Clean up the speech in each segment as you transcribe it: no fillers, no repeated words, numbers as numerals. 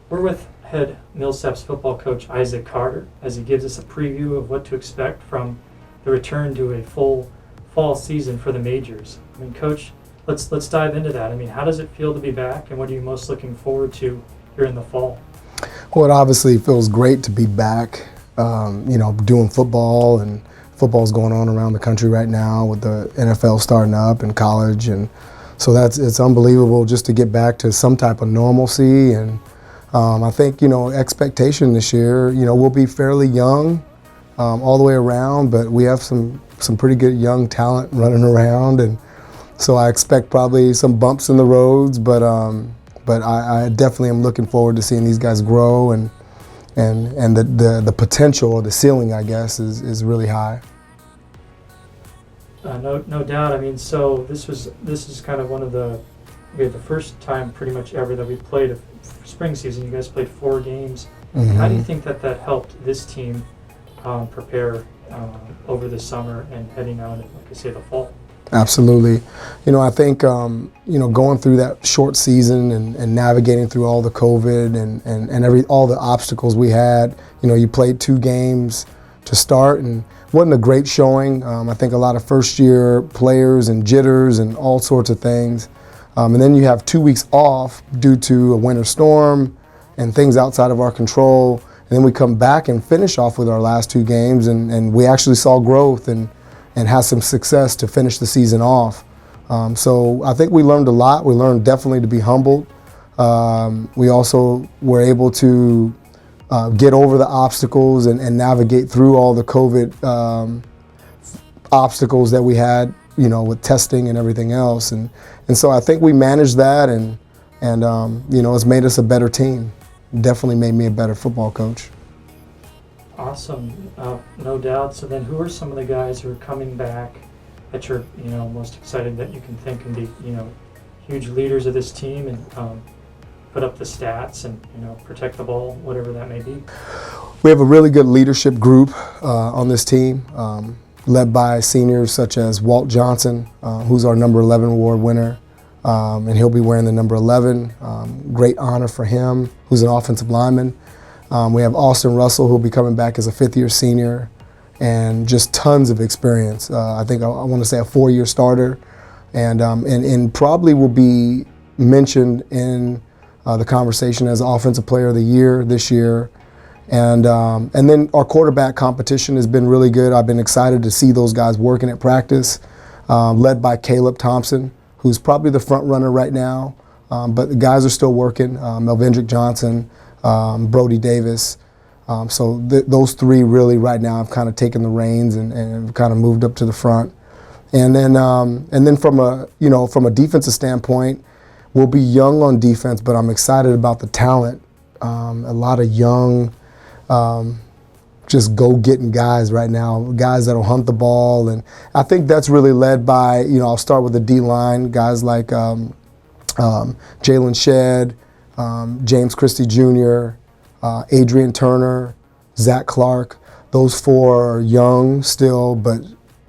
We're with head Millsaps football coach Isaac Carter as he gives us a preview of what to expect from the return to a full fall season for the majors. I mean, Coach, let's dive into that. I mean, how does it feel to be back, and what are you most looking forward to here in the fall? Well, it obviously feels great to be back, doing football, and football's going on around the country right now with the NFL starting up and college, and so it's unbelievable just to get back to some type of normalcy. And I think, expectation this year, we'll be fairly young all the way around, but we have some pretty good young talent running around, and so I expect probably some bumps in the roads, but I definitely am looking forward to seeing these guys grow, and the potential, or the ceiling, I guess, is really high. No doubt. I mean, so this is kind of we had the first time pretty much ever that we played a spring season. You guys played 4 games. Mm-hmm. How do you think that helped this team prepare over the summer and heading out, like I say, the fall? Absolutely. I think, going through that short season and navigating through all the COVID and all the obstacles we had, you played 2 games to start, and wasn't a great showing. I think a lot of first-year players and jitters and all sorts of things. And then you have 2 weeks off due to a winter storm and things outside of our control. And then we come back and finish off with our last 2 games, and we actually saw growth and had some success to finish the season off. So I think we learned a lot. We learned definitely to be humbled. We also were able to get over the obstacles and navigate through all the COVID obstacles that we had, with testing and everything else. And so I think we managed that, and it's made us a better team. Definitely made me a better football coach. Awesome, no doubt. So then, who are some of the guys who are coming back that you're, most excited that you can think can be, huge leaders of this team and put up the stats and, protect the ball, whatever that may be? We have a really good leadership group on this team, led by seniors such as Walt Johnson, who's our number 11 award winner, and he'll be wearing the number 11. Great honor for him, who's an offensive lineman. We have Austin Russell, who'll be coming back as a 5th-year senior, and just tons of experience. I think I want to say a 4-year starter, and probably will be mentioned in the conversation as Offensive Player of the Year this year. And then our quarterback competition has been really good. I've been excited to see those guys working at practice, led by Caleb Thompson, who's probably the front runner right now, but the guys are still working. Melvindrick Johnson, Brody Davis. So those 3 really right now have kind of taken the reins and kind of moved up to the front. And then from a defensive standpoint, we'll be young on defense, but I'm excited about the talent. A lot of young, just go-getting guys right now, guys that'll hunt the ball. And I think that's really led by, I'll start with the D-line, guys like Jalen Shedd, James Christie Jr., Adrian Turner, Zach Clark. Those 4 are young still, but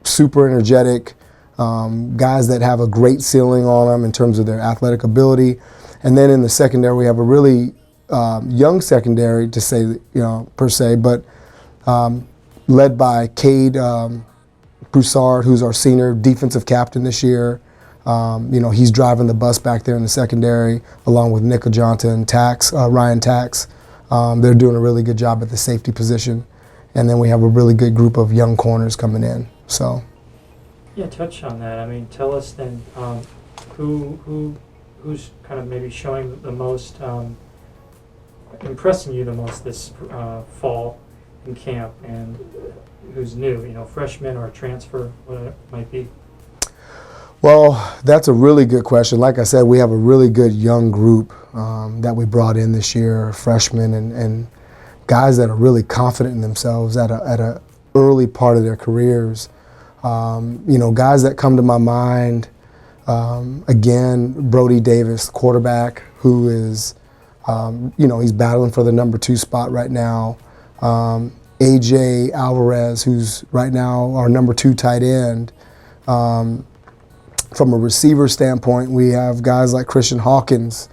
super energetic, guys that have a great ceiling on them in terms of their athletic ability. And then in the secondary, we have a really young secondary, to say, per se, but led by Cade Broussard, who's our senior defensive captain this year. He's driving the bus back there in the secondary, along with Nika Johnson, Ryan Tax. They're doing a really good job at the safety position. And then we have a really good group of young corners coming in. So, yeah, touch on that. I mean, tell us then who's kind of maybe showing the most, impressing you the most this fall in camp, and who's new, freshman or a transfer, what it might be. Well, that's a really good question. Like I said, we have a really good young group that we brought in this year, freshmen and guys that are really confident in themselves at a early part of their careers. Guys that come to my mind, again, Brody Davis, quarterback, who is, he's battling for the number 2 spot right now. AJ Alvarez, who's right now our number 2 tight end. From a receiver standpoint, we have guys like Christian Hawkins,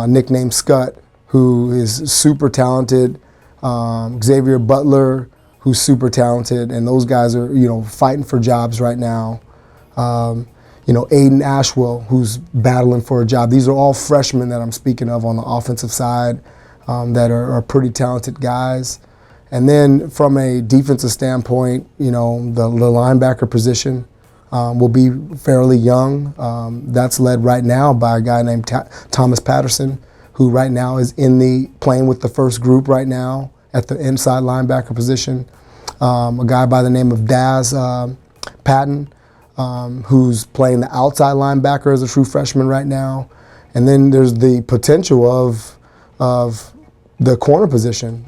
nicknamed Scut, who is super talented, Xavier Butler, who's super talented, and those guys are, fighting for jobs right now. Aiden Ashwell, who's battling for a job. These are all freshmen that I'm speaking of on the offensive side that are pretty talented guys. And then from a defensive standpoint, the linebacker position will be fairly young. That's led right now by a guy named Thomas Patterson, who right now is playing with the first group right now at the inside linebacker position. A guy by the name of Daz Patton, who's playing the outside linebacker as a true freshman right now. And then there's the potential of the corner position,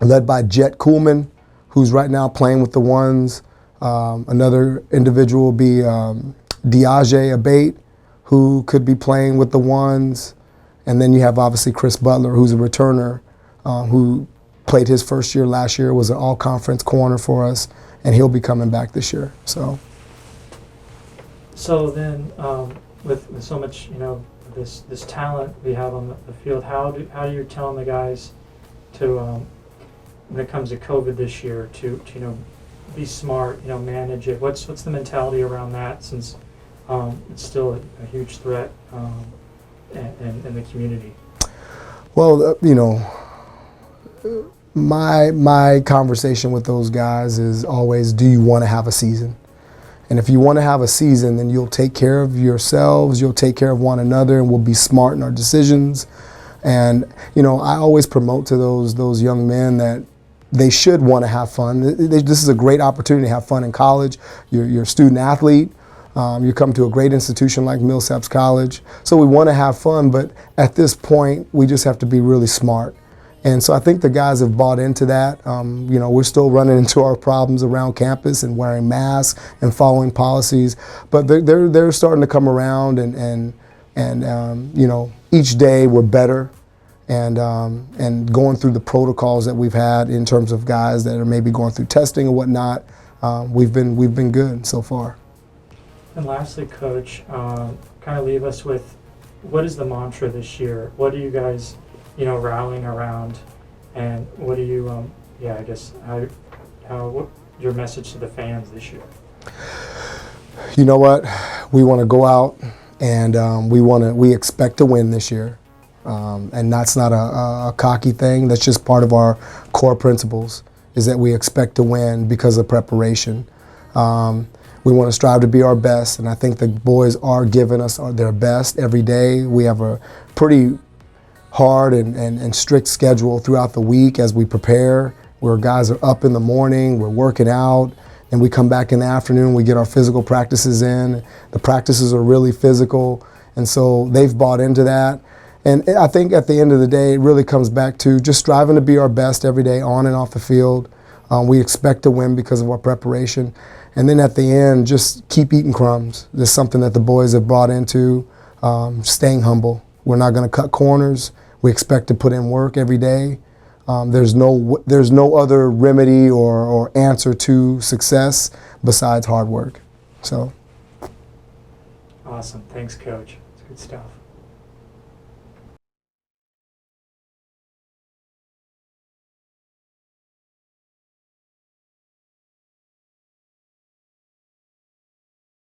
led by Jet Kuhlman, who's right now playing with the ones. Another individual will be Diaje Abate, who could be playing with the ones. And then you have obviously Chris Butler, who's a returner, who played his first year last year, was an all-conference corner for us, and he'll be coming back this year. So then, with so much, this talent we have on the field, how do you telling the guys to, when it comes to COVID this year, to be smart, manage it? What's the mentality around that, since it's still a huge threat in the community? Well, my conversation with those guys is always, do you want to have a season? And if you want to have a season, then you'll take care of yourselves, you'll take care of one another, and we'll be smart in our decisions. And, I always promote to those young men that they should want to have fun. This is a great opportunity to have fun in college. You're a student athlete. You come to a great institution like Millsaps College. So we want to have fun, but at this point, we just have to be really smart. And so I think the guys have bought into that. We're still running into our problems around campus and wearing masks and following policies, but they're starting to come around, and each day we're better, and going through the protocols that we've had in terms of guys that are maybe going through testing or whatnot. We've been good so far. And lastly, Coach, kind of leave us with, what is the mantra this year? What are you guys, rallying around, and what do you, what your message to the fans this year? You know what? We want to go out, and we expect to win this year, and that's not a cocky thing. That's just part of our core principles, is that we expect to win because of preparation. We want to strive to be our best, and I think the boys are giving us their best every day. We have a pretty hard and strict schedule throughout the week as we prepare, where guys are up in the morning, we're working out, and we come back in the afternoon, we get our physical practices in. The practices are really physical, and so they've bought into that. And I think at the end of the day, it really comes back to just striving to be our best every day on and off the field. We expect to win because of our preparation. And then at the end, just keep eating crumbs. This is something that the boys have bought into, staying humble. We're not going to cut corners. We expect to put in work every day. There's no other remedy or answer to success besides hard work. So. Awesome. Thanks, Coach. It's good stuff.